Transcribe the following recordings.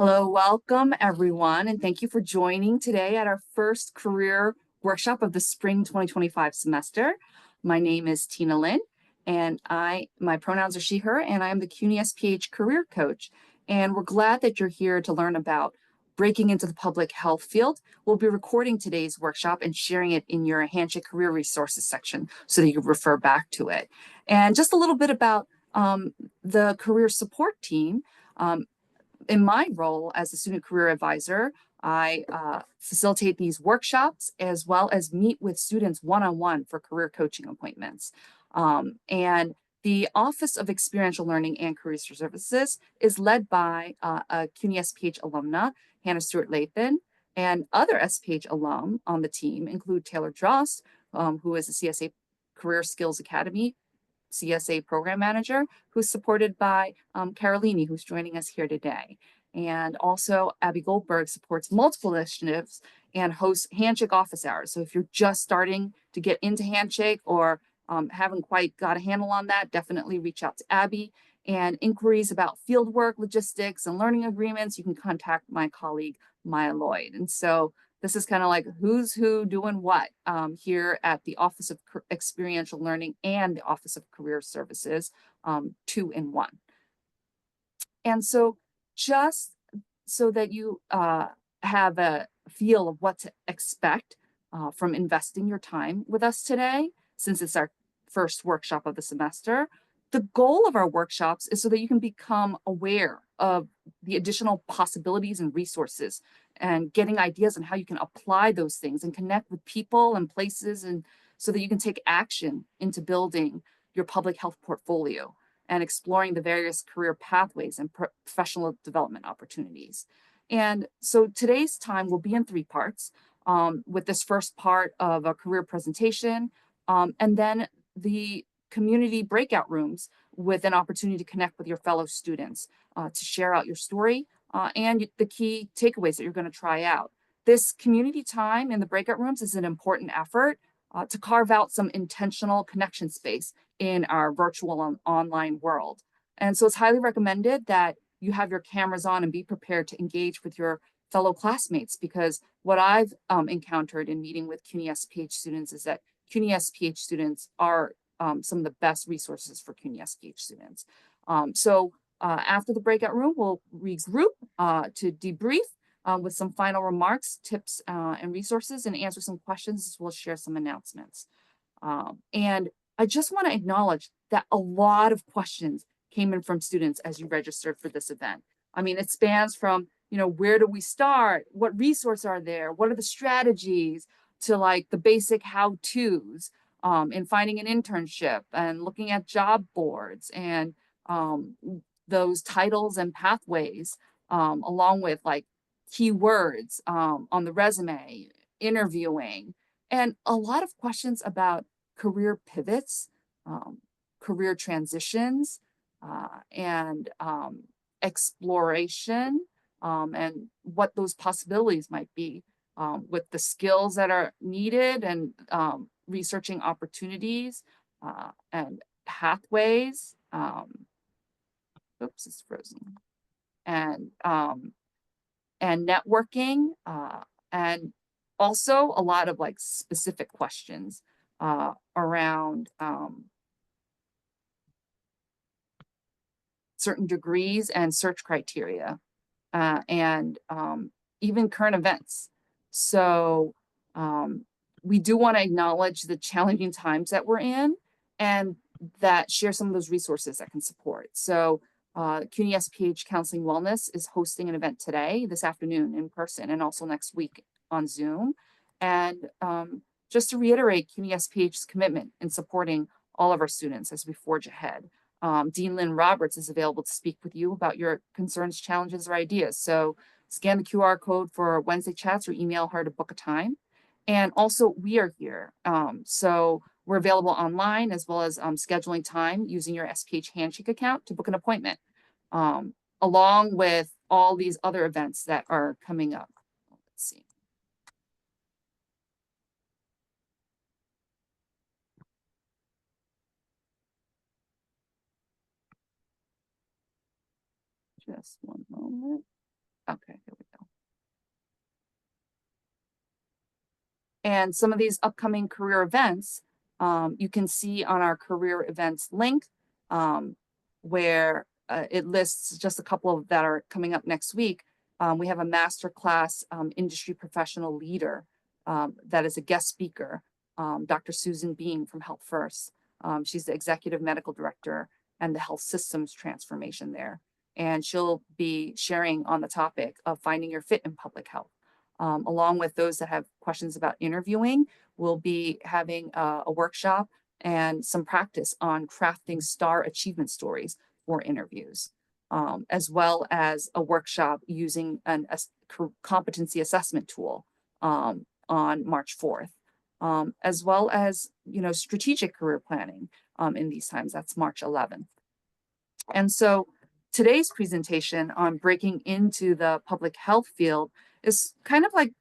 Hello, welcome everyone, and thank you for joining today at our first career workshop of the spring 2025 semester. My name is Tina Lynn, and my pronouns are she, her, and I am the CUNY SPH career coach. And we're glad that you're here to learn about breaking into the public health field. We'll be recording today's workshop and sharing it in your Handshake Career Resources section so that you can refer back to it. And just a little bit about the career support team. In my role as a student career advisor, I facilitate these workshops as well as meet with students one-on-one for career coaching appointments. And the Office of Experiential Learning and Career Services is led by a CUNY SPH alumna, Hannah Stewart-Lathan, and other SPH alum on the team include Taylor Drost, who is a CSA Career Skills Academy CSA program manager, who's supported by Carolini, who's joining us here today. And also Abby Goldberg supports multiple initiatives and hosts Handshake office hours. So if you're just starting to get into Handshake or haven't quite got a handle on that, definitely reach out to Abby. And inquiries about fieldwork, logistics, and learning agreements, you can contact my colleague, Maya Lloyd. And so this is kind of like who's who doing what here at the Office of Experiential Learning and the Office of Career Services, 2-in-1. And so just so that you have a feel of what to expect from investing your time with us today, since it's our first workshop of the semester, the goal of our workshops is so that you can become aware of the additional possibilities and resources and getting ideas on how you can apply those things and connect with people and places, and so that you can take action into building your public health portfolio and exploring the various career pathways and professional development opportunities. And so today's time will be in 3 parts, with this first part of a career presentation, and then the community breakout rooms with an opportunity to connect with your fellow students, to share out your story and the key takeaways that you're going to try out. This community time in the breakout rooms is an important effort to carve out some intentional connection space in our virtual and online world. And so it's highly recommended that you have your cameras on and be prepared to engage with your fellow classmates, because what I've encountered in meeting with CUNY SPH students is that CUNY SPH students are some of the best resources for CUNY SPH students. After the breakout room, we'll regroup to debrief with some final remarks, tips, and resources, and answer some questions, as well as share some announcements. And I just want to acknowledge that a lot of questions came in from students as you registered for this event. I mean, it spans from, where do we start? What resources are there? What are the strategies? To like the basic how-tos in finding an internship and looking at job boards and those titles and pathways, along with like keywords on the resume, interviewing, and a lot of questions about career pivots, career transitions, and exploration, and what those possibilities might be with the skills that are needed, and researching opportunities and pathways. Oops, it's frozen. And networking, and also a lot of like specific questions around certain degrees and search criteria, and even current events. So we do want to acknowledge the challenging times that we're in, and that share some of those resources that can support. So CUNY SPH Counseling Wellness is hosting an event today, this afternoon in person, and also next week on Zoom. And just to reiterate CUNY SPH's commitment in supporting all of our students as we forge ahead. Dean Lynn Roberts is available to speak with you about your concerns, challenges, or ideas. So scan the QR code for Wednesday chats or email her to book a time. And also we are here. So we're available online, as well as scheduling time using your SPH Handshake account to book an appointment, along with all these other events that are coming up. Let's see. Just one moment. Okay, here we go. And some of these upcoming career events, you can see on our career events link, um, where it lists just a couple of that are coming up next week. We have a masterclass industry professional leader that is a guest speaker, Dr. Susan Beam from Health First. She's the executive medical director and the health systems transformation there. And she'll be sharing on the topic of finding your fit in public health. Along with those that have questions about interviewing, we'll be having a workshop and some practice on crafting star achievement stories for interviews, as well as a workshop using a competency assessment tool on March 4th, as well as, strategic career planning in these times. That's March 11th. And so today's presentation on breaking into the public health field is kind of like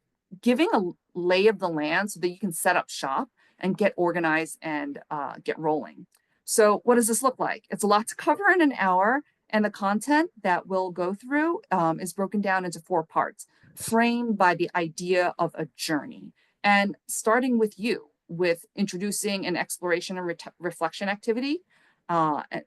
giving a lay of the land so that you can set up shop and get organized and get rolling. So what does this look like? It's a lot to cover in an hour, and the content that we'll go through is broken down into 4 parts, framed by the idea of a journey. And starting with you, with introducing an exploration and reflection activity,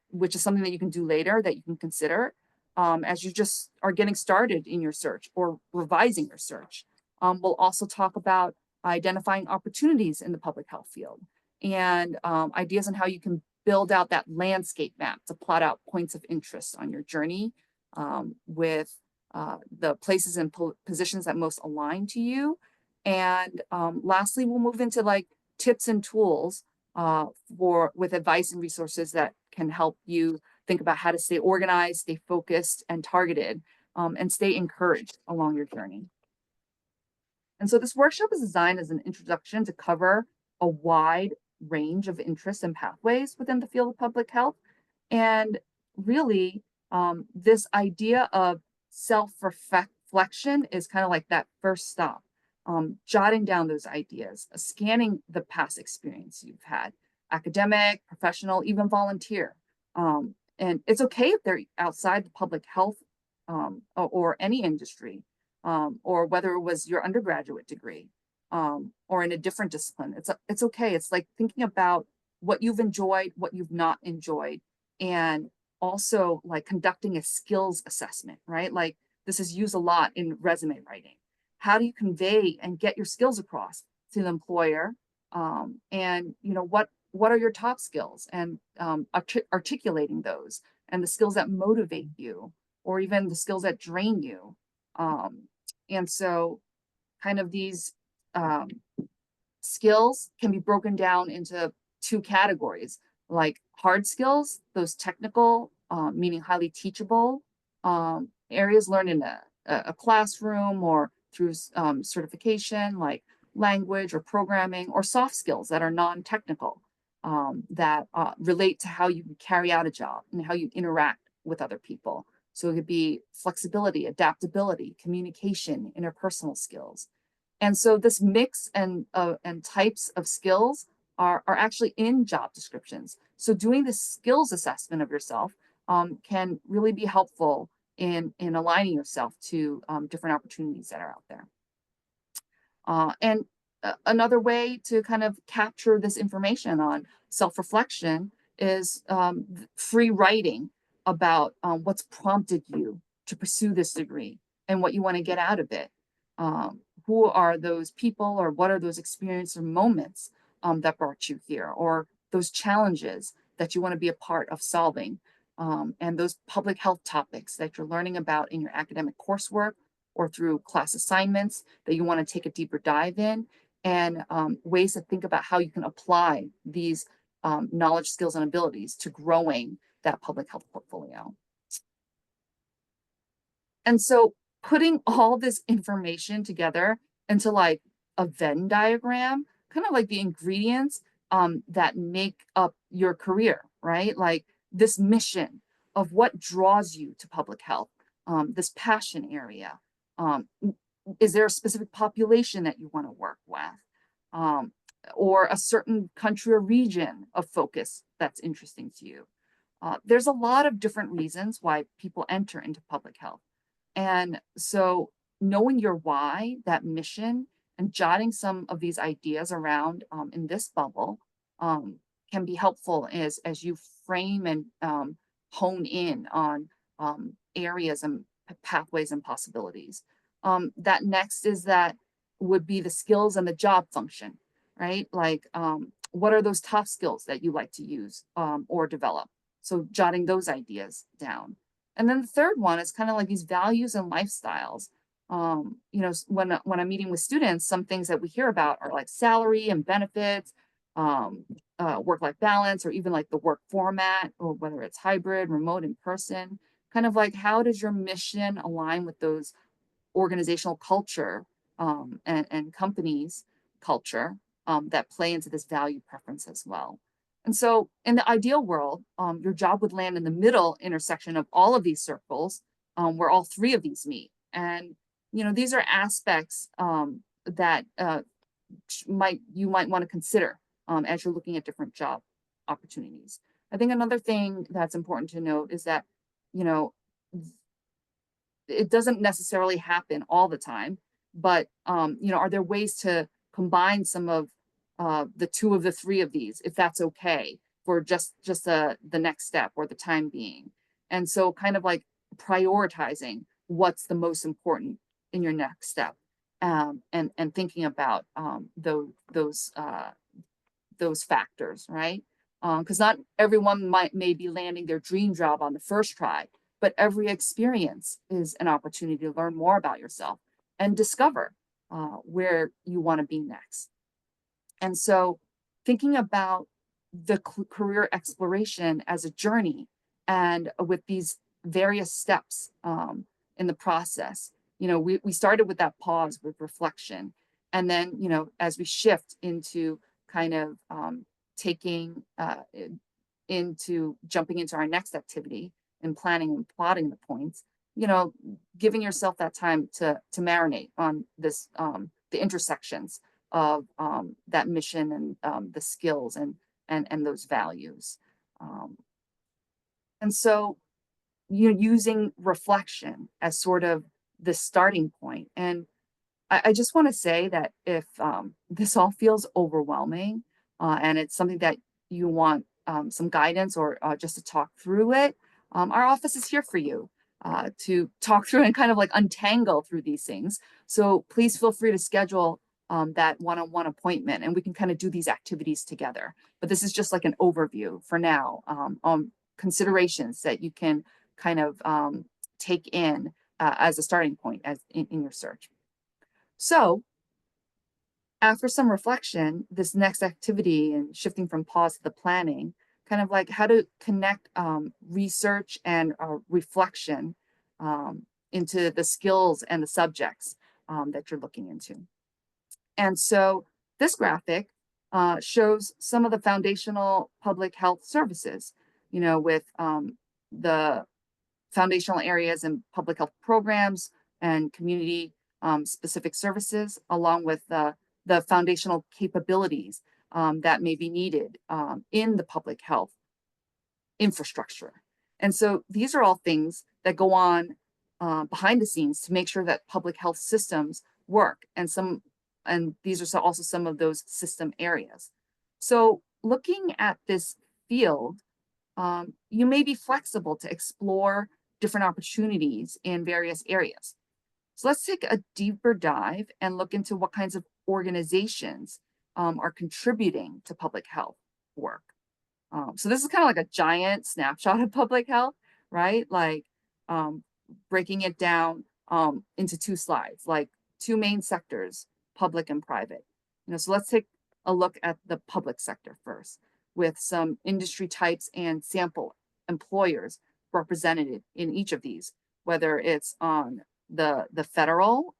which is something that you can do later that you can consider as you just are getting started in your search or revising your search. We'll also talk about identifying opportunities in the public health field and ideas on how you can build out that landscape map to plot out points of interest on your journey with the places and positions that most align to you. And lastly, we'll move into like tips and tools with advice and resources that can help you think about how to stay organized, stay focused and targeted, and stay encouraged along your journey. And so this workshop is designed as an introduction to cover a wide range of interests and pathways within the field of public health. And really, this idea of self-reflection is kind of like that first stop. Jotting down those ideas, scanning the past experience you've had, academic, professional, even volunteer. And it's okay if they're outside the public health or any industry, or whether it was your undergraduate degree or in a different discipline. It's okay. It's like thinking about what you've enjoyed, what you've not enjoyed, and also like conducting a skills assessment, right? Like this is used a lot in resume writing. How do you convey and get your skills across to the employer? And what are your top skills, and articulating those, and the skills that motivate you, or even the skills that drain you. And so kind of these skills can be broken down into 2 categories, like hard skills, those technical, meaning highly teachable areas learned in a classroom or through certification, like language or programming, or soft skills that are non-technical, that relate to how you carry out a job and how you interact with other people. So it could be flexibility, adaptability, communication, interpersonal skills. And so this mix and types of skills are actually in job descriptions. So doing this skills assessment of yourself can really be helpful in aligning yourself to different opportunities that are out there. And another way to kind of capture this information on self-reflection is free writing about what's prompted you to pursue this degree and what you want to get out of it. Who are those people, or what are those experiences or moments that brought you here, or those challenges that you want to be a part of solving, and those public health topics that you're learning about in your academic coursework or through class assignments that you want to take a deeper dive in, and ways to think about how you can apply these knowledge, skills, and abilities to growing that public health portfolio. And so putting all this information together into like a Venn diagram, kind of like the ingredients that make up your career, right? Like this mission of what draws you to public health, this passion area. Is there a specific population that you want to work with? Or a certain country or region of focus that's interesting to you? There's a lot of different reasons why people enter into public health. And so knowing your why, that mission, and jotting some of these ideas around in this bubble um, can be helpful as you frame and hone in on areas and pathways and possibilities. That next is that would be the skills and the job function, right? Like, what are those top skills that you like to use or develop? So jotting those ideas down. And then the third one is kind of like these values and lifestyles. When I'm meeting with students, some things that we hear about are like salary and benefits, um, work-life balance, or even like the work format, or whether it's hybrid, remote, in person. Kind of like, how does your mission align with those organizational culture and companies culture that play into this value preference as well. And so in the ideal world, your job would land in the middle intersection of all of these circles where all three of these meet. And, these are aspects that you might want to consider as you're looking at different job opportunities. I think another thing that's important to note is that, you know, it doesn't necessarily happen all the time, but are there ways to combine some of the two of the three of these, if that's okay for just the next step or the time being? And so, kind of like prioritizing what's the most important in your next step, and thinking about those factors, right? Because not everyone may be landing their dream job on the first try, but every experience is an opportunity to learn more about yourself and discover where you want to be next. And so, thinking about the career exploration as a journey and with these various steps in the process, we started with that pause with reflection. And then, as we shift into kind of taking into jumping into our next activity and planning and plotting the points, you know, giving yourself that time to marinate on this the intersections of that mission and the skills and those values. Um, and so you're using reflection as sort of the starting point. And I just want to say that if this all feels overwhelming and it's something that you want some guidance or just to talk through it, our office is here for you to talk through and kind of like untangle through these things. So please feel free to schedule that one-on-one appointment and we can kind of do these activities together. But this is just like an overview for now on considerations that you can kind of take in as a starting point as in your search. So after some reflection, this next activity and shifting from pause to the planning, kind of like how to connect research and reflection into the skills and the subjects that you're looking into. And so this graphic shows some of the foundational public health services, with the foundational areas in public health programs and community specific services, along with the foundational capabilities that may be needed in the public health infrastructure. And so these are all things that go on behind the scenes to make sure that public health systems work. And these are also some of those system areas. So looking at this field, you may be flexible to explore different opportunities in various areas. So let's take a deeper dive and look into what kinds of organizations are contributing to public health work. So this is kind of like a giant snapshot of public health, right? Like breaking it down into two slides, like two main sectors, public and private. So let's take a look at the public sector first, with some industry types and sample employers represented in each of these, whether it's on the federal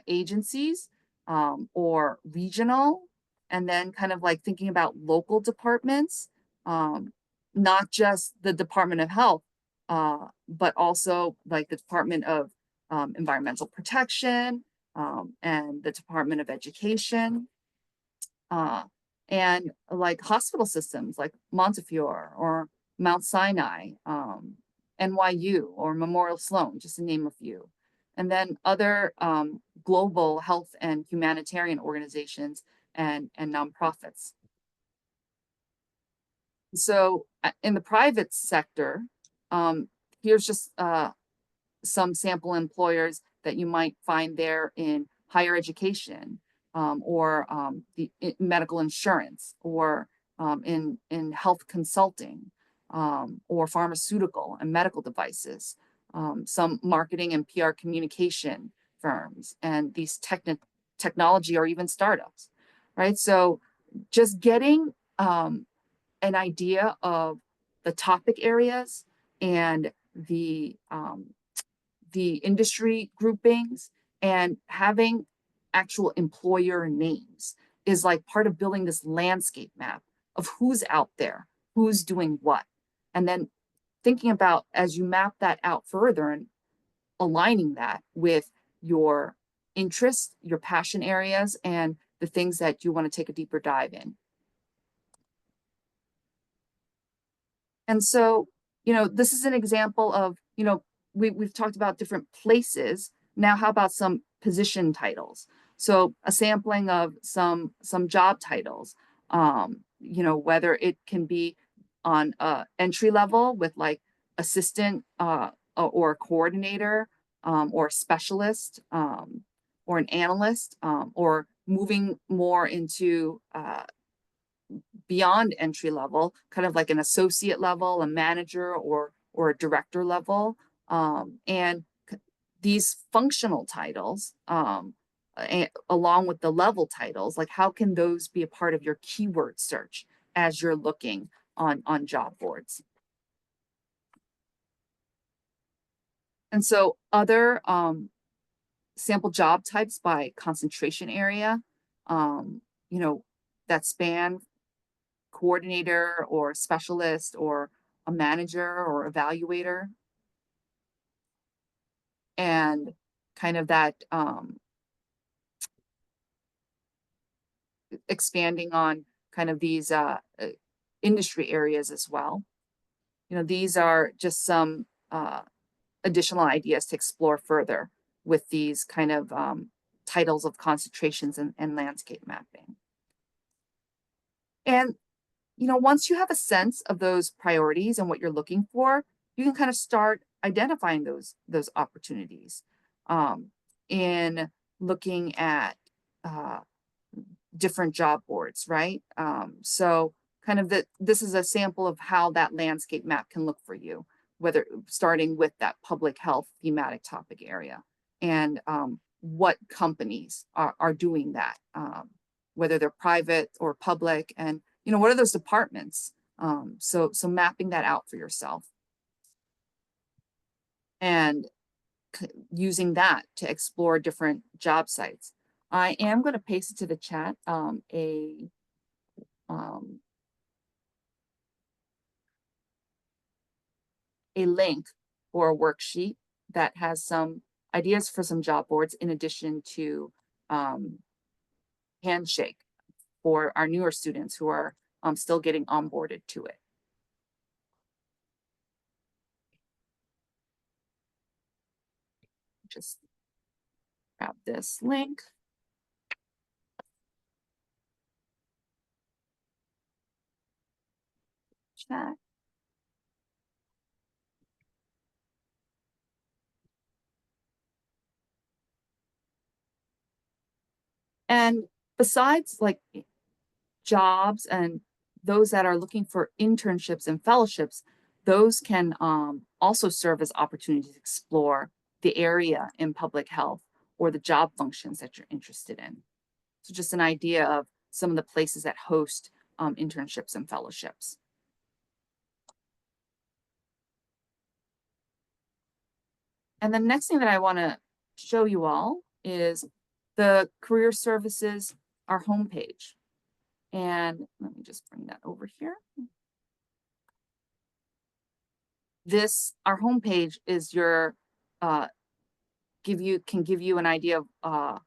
agencies or regional, and then kind of like thinking about local departments, not just the Department of Health, but also like the Department of Environmental Protection and the Department of Education, and like hospital systems like Montefiore or Mount Sinai, NYU or Memorial Sloan, just to name a few. And then other global health and humanitarian organizations and nonprofits. So in the private sector, here's just some sample employers that you might find there in higher education, or the medical insurance, or in health consulting, or pharmaceutical and medical devices, some marketing and PR communication firms, and these technology or even startups, right? So just getting an idea of the topic areas and the industry groupings, and having actual employer names is like part of building this landscape map of who's out there, who's doing what. And then thinking about, as you map that out further, and aligning that with your interests, your passion areas, and the things that you want to take a deeper dive in. And so, this is an example of, we've talked about different places. Now, how about some position titles? So a sampling of some job titles, whether it can be on entry level with like assistant, or a coordinator, or a specialist, or an analyst, or moving more into beyond entry level, kind of like an associate level, a manager, or a director level. And these functional titles, along with the level titles, like how can those be a part of your keyword search as you're looking on job boards? And so other sample job types by concentration area, that span coordinator or specialist or a manager or evaluator, and kind of that expanding on kind of these industry areas as well. These are just some additional ideas to explore further with these kind of titles of concentrations and landscape mapping. And once you have a sense of those priorities and what you're looking for, you can kind of start identifying those opportunities, in looking at different job boards, right? So kind of this is a sample of how that landscape map can look for you, whether starting with that public health thematic topic area, and what companies are doing that, whether they're private or public, and what are those departments? So mapping that out for yourself, and using that to explore different job sites. I am going to paste it to the chat, a link for a worksheet that has some ideas for some job boards, in addition to Handshake for our newer students who are still getting onboarded to it. Just grab this link. Chat. And besides like jobs and those that are looking for internships and fellowships, those can also serve as opportunities to explore the area in public health or the job functions that you're interested in. So just an idea of some of the places that host internships and fellowships. And the next thing that I want to show you all is the career services, our homepage. And let me just bring that over here. Our homepage is your, can give you an idea of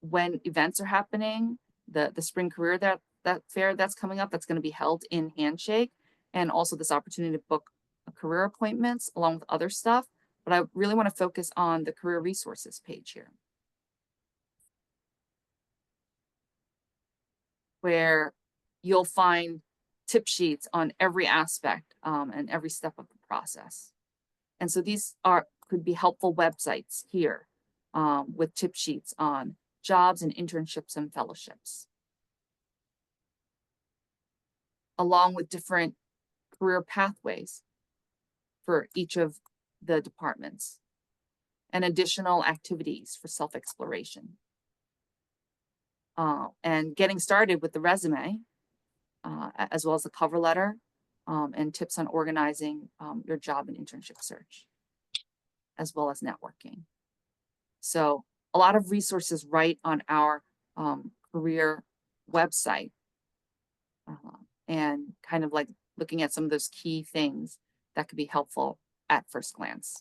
when events are happening, the spring career that fair that's coming up, that's going to be held in Handshake, and also this opportunity to book career appointments along with other stuff, but I really want to focus on the career resources page here, where you'll find tip sheets on every aspect and every step of the process. And so these could be helpful websites here with tip sheets on jobs and internships and fellowships, along with different career pathways for each of the departments and additional activities for self-exploration. And getting started with the resume, as well as the cover letter, and tips on organizing your job and internship search, as well as networking. So a lot of resources right on our career website, and kind of like looking at some of those key things that could be helpful at first glance.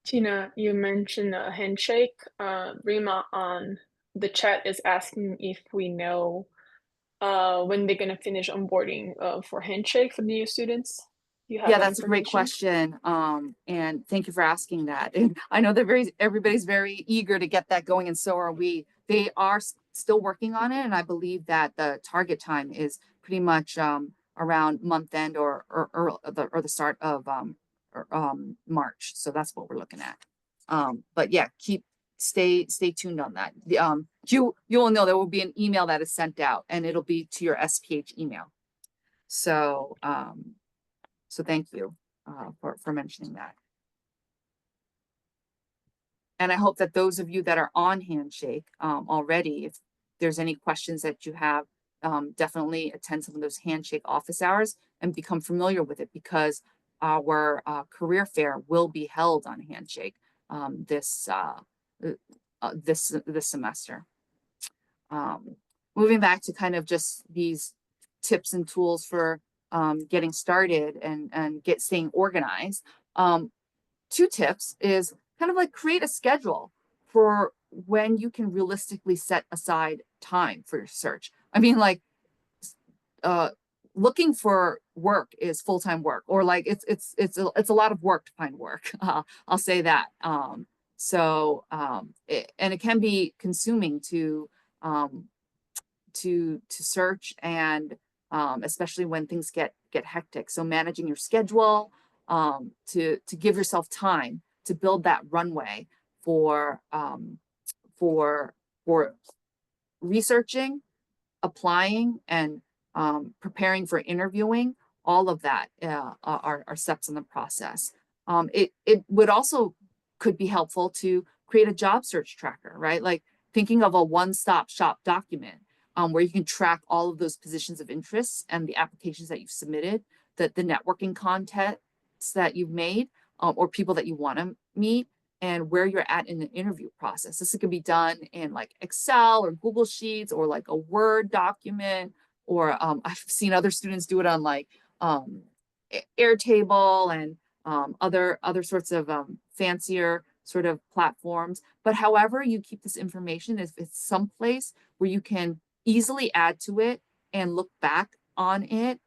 Tina, you mentioned a handshake. Rima on the chat is asking if we know when they're gonna finish onboarding for handshake for new students. Do you have Yeah, that that's a great information? question. And thank you for asking that. And I know everybody's very eager to get that going, and so are we. They are still working on it, and I believe that the target time is pretty much around month end or the start of March. So that's what we're looking at. But yeah, stay tuned on that. You will know there will be an email that is sent out, and it'll be to your SPH email. So so thank you for mentioning that. And I hope that those of you that are on Handshake already, if there's any questions that you have, definitely attend some of those Handshake office hours and become familiar with it, because our career fair will be held on Handshake this semester. Moving back to kind of just these tips and tools for getting started and staying organized. 2 tips is kind of like create a schedule for when you can realistically set aside time for your search. I mean, like looking for work is full-time work, or like it's a lot of work to find work. I'll say that. And it can be consuming um, to search, and especially when things get hectic. So managing your schedule, to give yourself time to build that runway for for researching, applying, and preparing for interviewing. All of that are steps in the process. It would also could be helpful to create a job search tracker, right? Like thinking of a one-stop shop document where you can track all of those positions of interest and the applications that you've submitted, the networking contacts that you've made, or people that you want to meet, and where you're at in the interview process. This could be done in like Excel or Google Sheets or like a Word document, or I've seen other students do it on like Airtable and other sorts of fancier sort of platforms. But however you keep this information, if it's someplace where you can easily add to it and look back on it,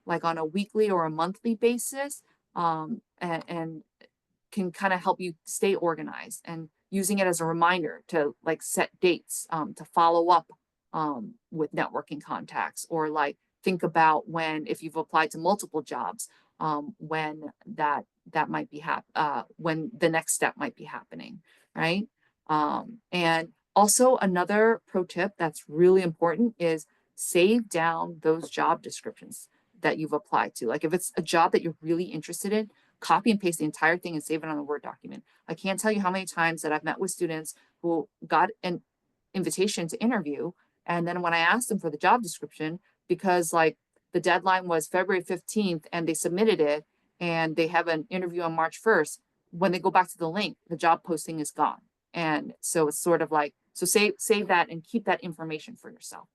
like on a weekly or a monthly basis, and can kind of help you stay organized, and using it as a reminder to like set dates to follow up with networking contacts, or like think about when, if you've applied to multiple jobs, when that might be when the next step might be happening, right? And also another pro tip that's really important is save down those job descriptions that you've applied to. Like if it's a job that you're really interested in, copy and paste the entire thing and save it on a Word document. I can't tell you how many times that I've met with students who got an invitation to interview, and then when I asked them for the job description, because like the deadline was February 15th and they submitted it and they have an interview on March 1st, when they go back to the link, the job posting is gone. And so it's sort of like, so save that and keep that information for yourself.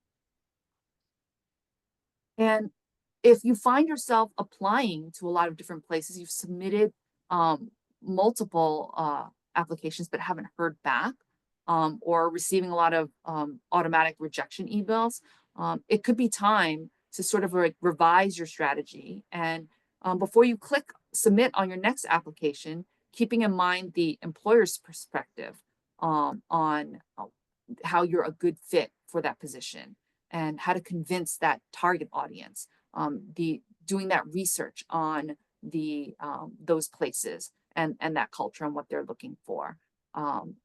And if you find yourself applying to a lot of different places, you've submitted multiple applications but haven't heard back, or receiving a lot of automatic rejection emails, it could be time to sort of revise your strategy. And before you click submit on your next application, keeping in mind the employer's perspective on how you're a good fit for that position and how to convince that target audience. The doing that research on the those places and that culture and what they're looking for.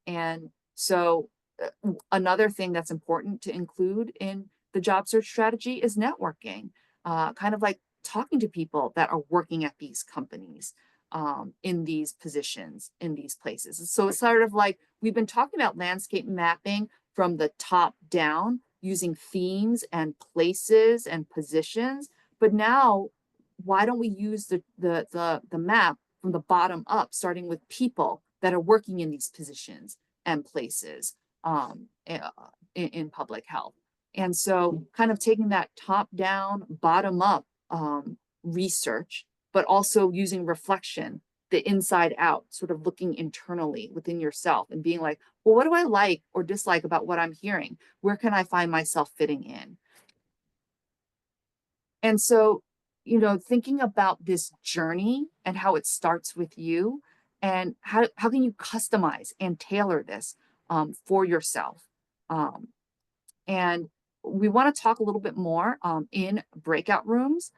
And so another thing that's important to include in the job search strategy is networking, kind of like talking to people that are working at these companies, in these positions, in these places. So it's sort of like we've been talking about landscape mapping from the top down using themes and places and positions. But now, why don't we use the map from the bottom up, starting with people that are working in these positions and places in public health? And so kind of taking that top down, bottom up research, but also using reflection, the inside out, sort of looking internally within yourself and being like, well, what do I like or dislike about what I'm hearing? Where can I find myself fitting in? And so, thinking about this journey and how it starts with you and how can you customize and tailor this for yourself? Um, and we want to talk a little bit more in breakout rooms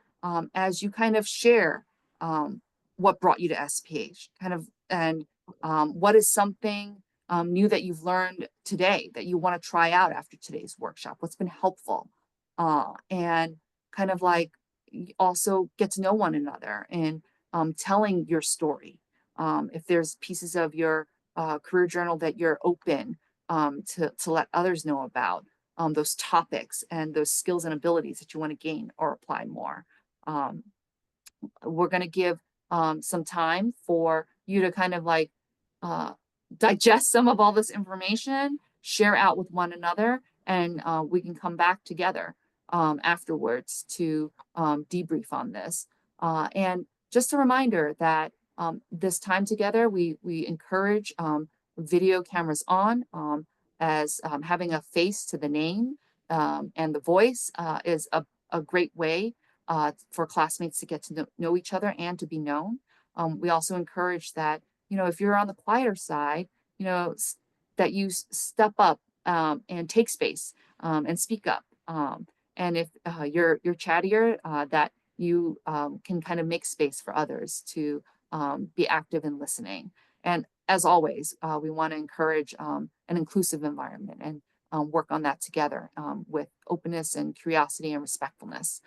as you kind of share what brought you to SPH, kind of, and what is something new that you've learned today that you want to try out after today's workshop? What's been helpful? And kind of like also get to know one another and telling your story. If there's pieces of your career journal that you're open to let others know about, those topics and those skills and abilities that you want to gain or apply more. Um, we're going to give some time for you to kind of like uh, digest some of all this information, share out with one another, and we can come back together afterwards to debrief on this. And just a reminder that this time together, we encourage video cameras on, as having a face to the name and the voice is a great way for classmates to get to know each other and to be known. We also encourage that, if you're on the quieter side, that you step up and take space and speak up. And if you're chattier, that you can kind of make space for others to be active in listening. And as always, we want to encourage an inclusive environment and work on that together with openness and curiosity and respectfulness.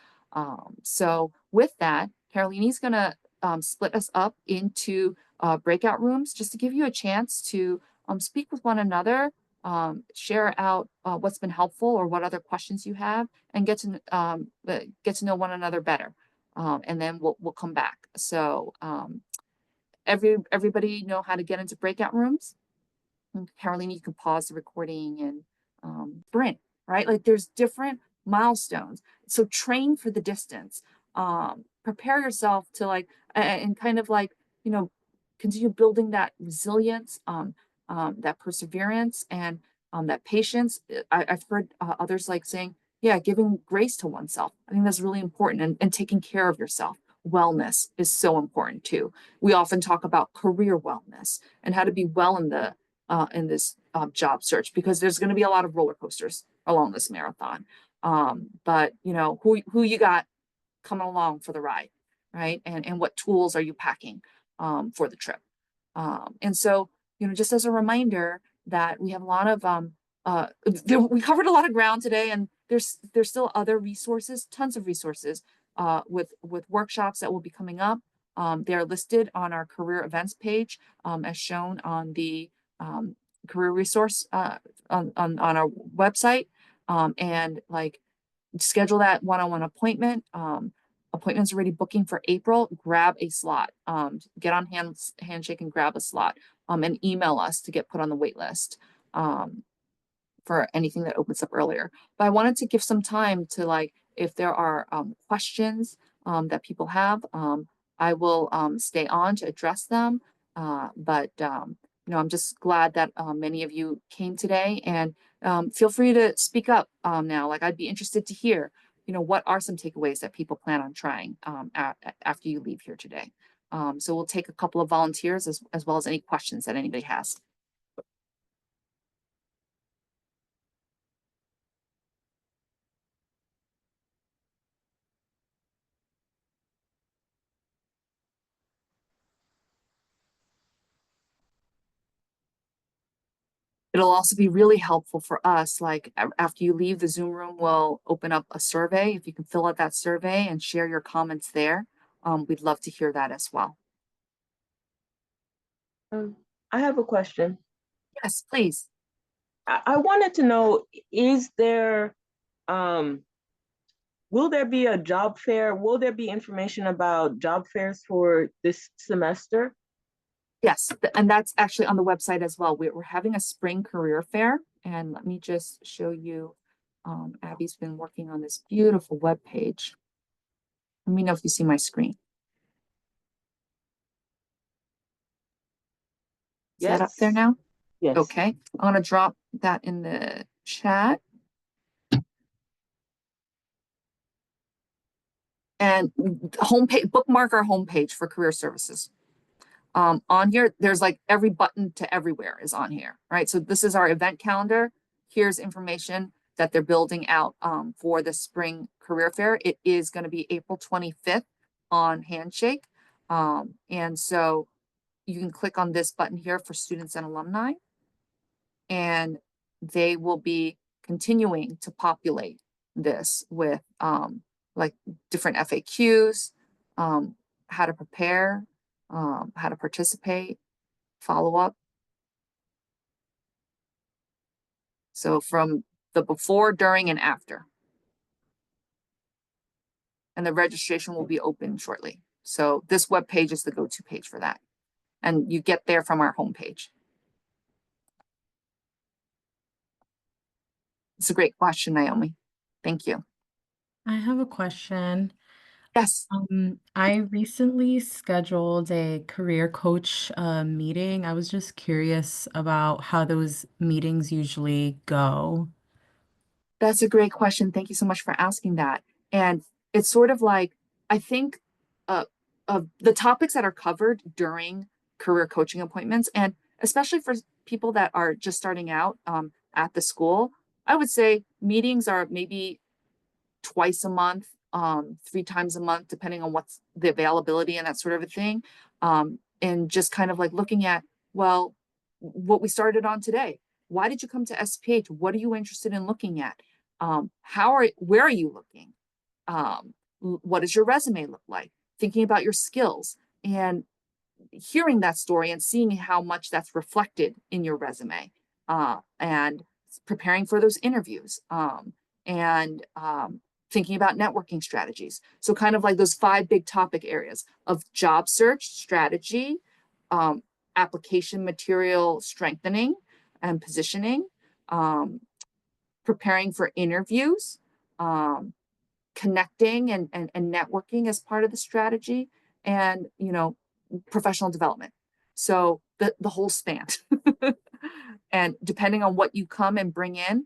So with that, Carolini's going to split us up into breakout rooms just to give you a chance to speak with one another, share out what's been helpful or what other questions you have, and get to know one another better. And then we'll come back. So everybody know how to get into breakout rooms? Caroline, you can pause the recording and sprint, right? Like there's different milestones. So train for the distance. Prepare yourself to like, and kind of like, continue building that resilience, that perseverance, and that patience. I've heard others like saying, yeah, giving grace to oneself. I think that's really important, and taking care of yourself. Wellness is so important too. We often talk about career wellness and how to be well in this job search, because there's going to be a lot of roller coasters along this marathon. But who you got coming along for the ride, right? And what tools are you packing for the trip? And so, just as a reminder that we have a lot of we covered a lot of ground today, and there's still other resources, tons of resources with workshops that will be coming up. They're listed on our career events page, as shown on the career resource on our website, and like schedule that one-on-one appointment. Appointments already booking for April. Grab a slot. Get on handshake and grab a slot. And email us to get put on the wait list for anything that opens up earlier. But I wanted to give some time to, like, if there are questions that people have, I will stay on to address them. But I'm just glad that many of you came today, and feel free to speak up now. Like, I'd be interested to hear what are some takeaways that people plan on trying after you leave here today? So we'll take a couple of volunteers as well as any questions that anybody has. It'll also be really helpful for us, like after you leave the Zoom room, we'll open up a survey. If you can fill out that survey and share your comments there, we'd love to hear that as well. Um, I have a question. Yes, please. I wanted to know, is there, um, will there be a job fair? Will there be information about job fairs for this semester? Yes, and that's actually on the website as well. We're having a spring career fair, and let me just show you. Abby's been working on this beautiful web page. Let me know if you see my screen. Is that up there Yes. now? Yes. Okay, I'm gonna drop that in the chat. And homepage, bookmark our homepage for career services. On here, there's like every button to everywhere is on here, right? So this is our event calendar. Here's information that they're building out for the spring career fair. It is going to be April 25th on Handshake. And so you can click on this button here for students and alumni, and they will be continuing to populate this with like different FAQs, how to prepare, how to participate, follow up. So from the before, during, and after. And the registration will be open shortly. So this web page is the go-to page for that. And you get there from our homepage. It's a great question, Naomi. Thank you. I have a question. Yes. I recently scheduled a career coach meeting. I was just curious about how those meetings usually go. That's a great question. Thank you so much for asking that. And it's sort of like, I think of the topics that are covered during career coaching appointments, and especially for people that are just starting out at the school, I would say meetings are maybe twice a month, 3 times a month, depending on what's the availability and that sort of a thing. And just kind of like looking at, well, what we started on today. Why did you come to SPH? What are you interested in looking at? Where are you looking? What does your resume look like? Thinking about your skills and hearing that story and seeing how much that's reflected in your resume, and preparing for those interviews, and thinking about networking strategies. So kind of like those 5 big topic areas of job search strategy, application material strengthening and positioning, preparing for interviews, connecting and networking as part of the strategy, and professional development. So the whole span. And depending on what you come and bring in,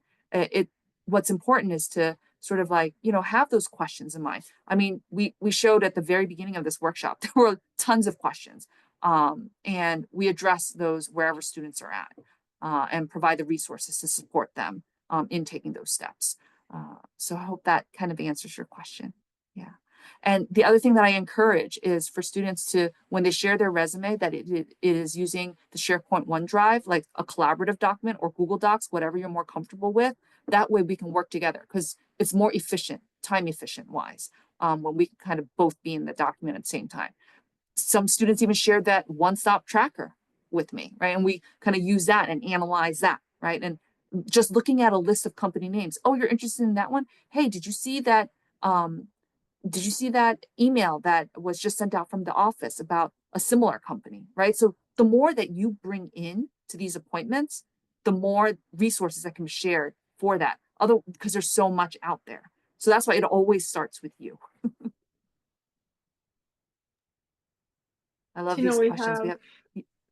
what's important is to sort of like, have those questions in mind. I mean, we showed at the very beginning of this workshop, there were tons of questions. And we address those wherever students are at, and provide the resources to support them in taking those steps. So I hope that kind of answers your question. Yeah. And the other thing that I encourage is for students to, when they share their resume, that it is using the SharePoint OneDrive, like a collaborative document, or Google Docs, whatever you're more comfortable with. That way we can work together because it's more efficient, time efficient wise, when we can kind of both be in the document at the same time. Some students even shared that one-stop tracker with me, right? And we kind of use that and analyze that, right? And just looking at a list of company names. Oh, you're interested in that one? Hey, did you see that? Did you see that email that was just sent out from the office about a similar company, right? So the more that you bring in to these appointments, the more resources that can be shared for that. Because there's so much out there. So that's why it always starts with you. I love Tina, these we questions. have,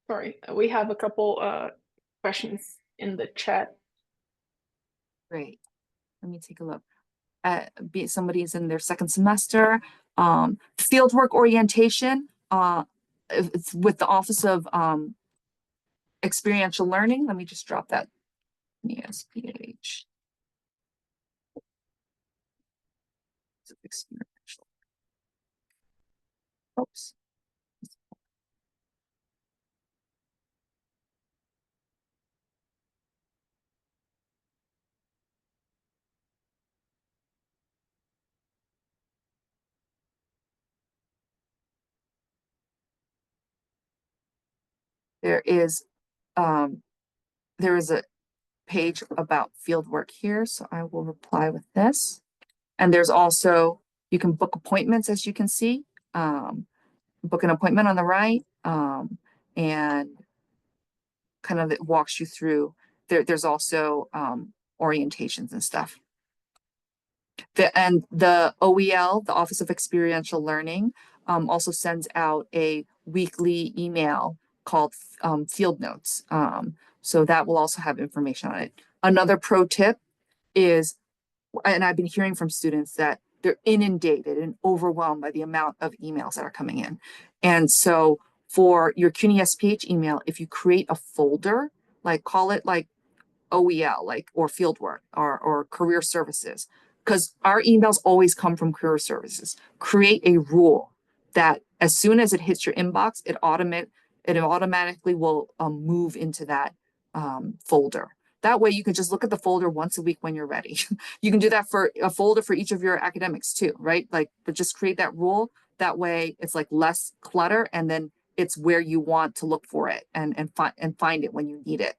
sorry, we have a couple questions in the chat. Great. Let me take a look. be somebody's in their second semester. Fieldwork orientation, it's with the Office of Experiential Learning. Let me just drop that. ESPH. Experiential. Oops. There is a page about field work here, so I will reply with this. And there's also, you can book appointments, as you can see. Book an appointment on the right, and kind of it walks you through. There's also orientations and stuff. The OEL, the Office of Experiential Learning, also sends out a weekly email called Field Notes. So that will also have information on it. Another pro tip is, and I've been hearing from students that they're inundated and overwhelmed by the amount of emails that are coming in. And so for your CUNY SPH email, if you create a folder, like call it like OEL, like, or fieldwork or career services, because our emails always come from career services. Create a rule that as soon as it hits your inbox, it automatically will move into that folder. That way you can just look at the folder once a week when you're ready. You can do that for a folder for each of your academics too, right? Like, but just create that rule. That way it's like less clutter, and then it's where you want to look for it and find it when you need it.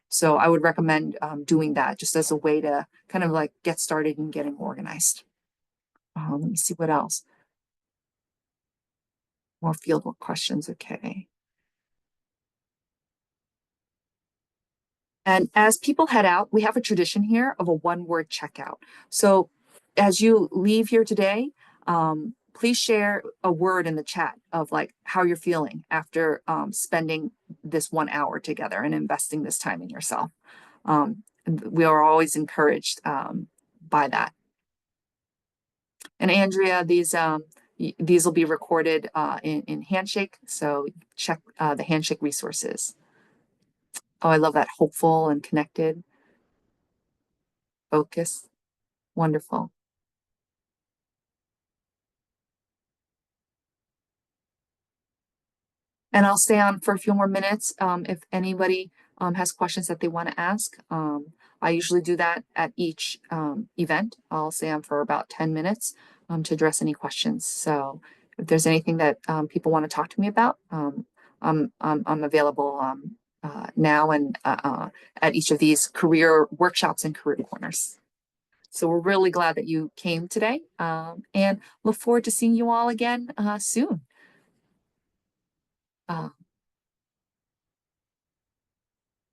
So I would recommend doing that just as a way to kind of like get started and getting organized. Let me see what else. More fieldwork questions, okay. And as people head out, we have a tradition here of a one-word checkout. So as you leave here today, please share a word in the chat of like how you're feeling after spending this 1 hour together and investing this time in yourself. We are always encouraged by that. And Andrea, these will be recorded in Handshake, so check the Handshake resources. Oh, I love that, hopeful and connected. Focus. Wonderful. And I'll stay on for a few more minutes if anybody has questions that they want to ask. I usually do that at each event. I'll stay on for about 10 minutes to address any questions. So if there's anything that people want to talk to me about, I'm available now and at each of these career workshops and career corners. So we're really glad that you came today and look forward to seeing you all again soon.